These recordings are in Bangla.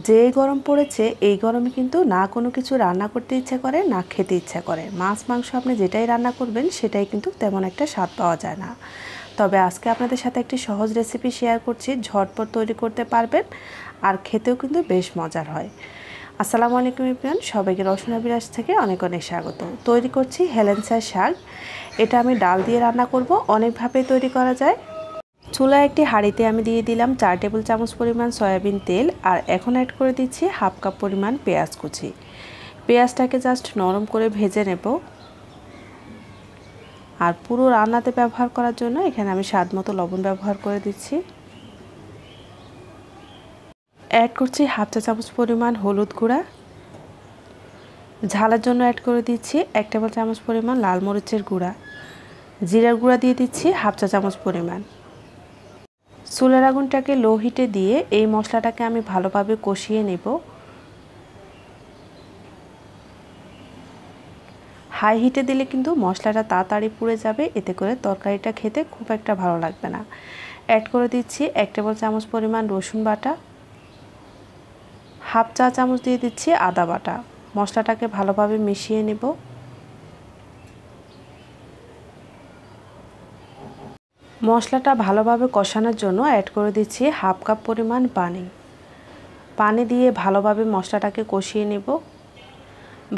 যে গরম পড়েছে এই গরমে কিন্তু না কোনো কিছু রান্না করতে ইচ্ছা করে না খেতে ইচ্ছা করে। মাছ মাংস আপনি যেটাই রান্না করবেন সেটাই কিন্তু তেমন একটা স্বাদ পাওয়া যায় না। তবে আজকে আপনাদের সাথে একটি সহজ রেসিপি শেয়ার করছি, ঝটপট তৈরি করতে পারবেন আর খেতেও কিন্তু বেশ মজার হয়। আসসালামু আলাইকুম এভরিওয়ান, সবাইকে রসনা বিরাজ থেকে অনেক অনেক স্বাগত। তৈরি করছি হেলেঞ্চা শাক। এটা আমি ডাল দিয়ে রান্না করব, অনেকভাবে তৈরি করা যায়। চুলায় একটি হাঁড়িতে আমি দিয়ে দিলাম 4 টেবিল চামচ পরিমাণ সয়াবিন তেল, আর এখন অ্যাড করে দিচ্ছি হাফ কাপ পরিমাণ পেঁয়াজ কুচি। পেঁয়াজটাকে জাস্ট নরম করে ভেজে নেব। আর পুরো রান্নাতে ব্যবহার করার জন্য এখানে আমি স্বাদ মতো লবণ ব্যবহার করে দিচ্ছি। অ্যাড করছি হাফ চা চামচ পরিমাণ হলুদ গুঁড়া। ঝালের জন্য অ্যাড করে দিচ্ছি 1 টেবিল চামচ পরিমাণ লাল মরিচের গুঁড়া। জিরার গুঁড়া দিয়ে দিচ্ছি হাফ চা চামচ পরিমাণ। চুলার আগুনটাকে লো হিটে দিয়ে এই মশলাটাকে আমি ভালোভাবে কষিয়ে নেব। হাই হিটে দিলে কিন্তু মশলাটা তাড়াতাড়ি পুড়ে যাবে, এতে করে তরকারিটা খেতে খুব একটা ভালো লাগবে না। অ্যাড করে দিচ্ছি 1 টেবিল চামচ পরিমাণ রসুন বাটা। হাফ চা চামচ দিয়ে দিচ্ছি আদা বাটা। মশলাটাকে ভালোভাবে মিশিয়ে নেব। মশলাটা ভালোভাবে কষানোর জন্য অ্যাড করে দিচ্ছি হাফ কাপ পরিমাণ পানি দিয়ে ভালোভাবে মশলাটাকে কষিয়ে নেব।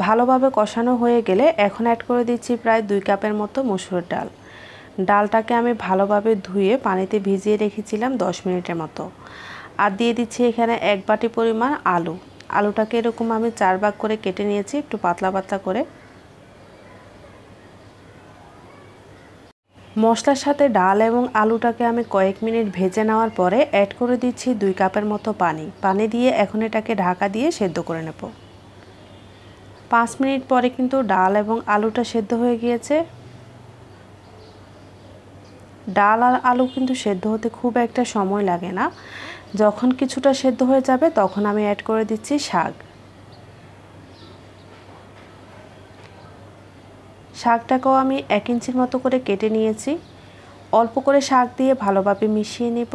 ভালোভাবে কষানো হয়ে গেলে এখন অ্যাড করে দিচ্ছি প্রায় 2 কাপের মতো মসুর ডাল। ডালটাকে আমি ভালোভাবে ধুয়ে পানিতে ভিজিয়ে রেখেছিলাম 10 মিনিটের মতো। আর দিয়ে দিচ্ছি এখানে 1 বাটি পরিমাণ আলুটাকে এরকম আমি 4 ভাগ করে কেটে নিয়েছি, একটু পাতলা পাতলা করে। মশলার সাথে ডাল এবং আলুটাকে আমি কয়েক মিনিট ভেজে নেওয়ার পরে অ্যাড করে দিচ্ছি 2 কাপের মতো পানি দিয়ে এখন এটাকে ঢাকা দিয়ে সেদ্ধ করে নেব। 5 মিনিট পরে কিন্তু ডাল এবং আলুটা সেদ্ধ হয়ে গিয়েছে। ডাল আর আলু কিন্তু সেদ্ধ হতে খুব একটা সময় লাগে না। যখন কিছুটা সেদ্ধ হয়ে যাবে তখন আমি অ্যাড করে দিচ্ছি শাকটাকেও আমি 1 ইঞ্চির মতো করে কেটে নিয়েছি। অল্প করে শাক দিয়ে ভালোভাবে মিশিয়ে নেব।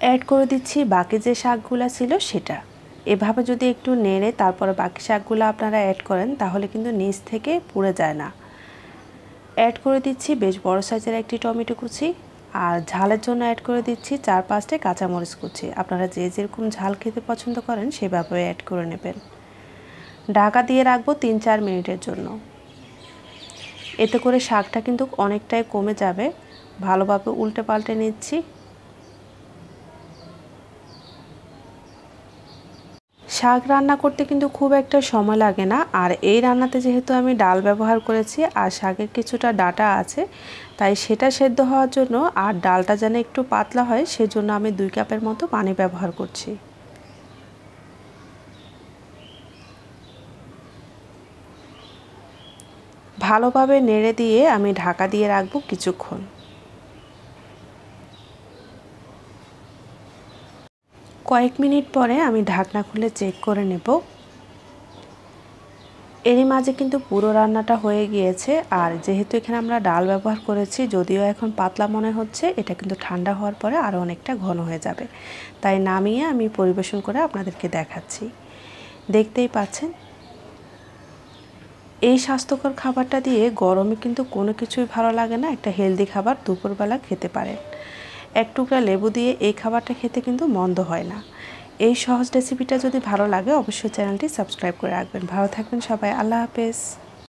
অ্যাড করে দিচ্ছি বাকি যে শাকগুলো ছিল সেটা। এভাবে যদি একটু নেড়ে তারপরে বাকি শাকগুলো আপনারা অ্যাড করেন তাহলে কিন্তু নিচ থেকে পুড়ে যায় না। অ্যাড করে দিচ্ছি বেশ বড় সাইজের একটি টমেটো কুচি, আর ঝালের জন্য অ্যাড করে দিচ্ছি 4-5টা কাঁচামরিচ কুচি। আপনারা যে যেরকম ঝাল খেতে পছন্দ করেন সেভাবে অ্যাড করে নেবেন। ঢাকা দিয়ে রাখবো 3-4 মিনিটের জন্য। এতে করে শাকটা কিন্তু অনেকটাই কমে যাবে। ভালোভাবে উল্টে পাল্টে নিচ্ছি। শাক রান্না করতে কিন্তু খুব একটা সময় লাগে না, আর এই রান্নাতে যেহেতু আমি ডাল ব্যবহার করেছি আর শাকের কিছুটা ডাঁটা আছে, তাই সেটা সেদ্ধ হওয়ার জন্য আর ডালটা যেন একটু পাতলা হয় সেজন্য আমি 2 কাপের মতো পানি ব্যবহার করছি। ভালোভাবে নেড়ে দিয়ে আমি ঢাকা দিয়ে রাখবো কিছুক্ষণ। কয়েক মিনিট পরে আমি ঢাকনা খুলে চেক করে নেব। এরই মাঝে কিন্তু পুরো রান্নাটা হয়ে গিয়েছে। আর যেহেতু এখানে আমরা ডাল ব্যবহার করেছি, যদিও এখন পাতলা মনে হচ্ছে, এটা কিন্তু ঠান্ডা হওয়ার পরে আরও অনেকটা ঘন হয়ে যাবে। তাই নামিয়ে আমি পরিবেশন করে আপনাদেরকে দেখাচ্ছি। দেখতেই পাচ্ছেন এই স্বাস্থ্যকর খাবারটা দিয়ে গরমে কিন্তু কোনো কিছুই ভালো লাগে না। একটা হেলদি খাবার দুপুরবেলা খেতে পারেন। 1 টুকরা লেবু দিয়ে এই খাবারটা খেতে কিন্তু মন্দ হয় না। এই সহজ রেসিপিটা যদি ভালো লাগে অবশ্যই চ্যানেলটি সাবস্ক্রাইব করে রাখবেন। ভালো থাকবেন সবাই, আল্লাহ হাফেজ।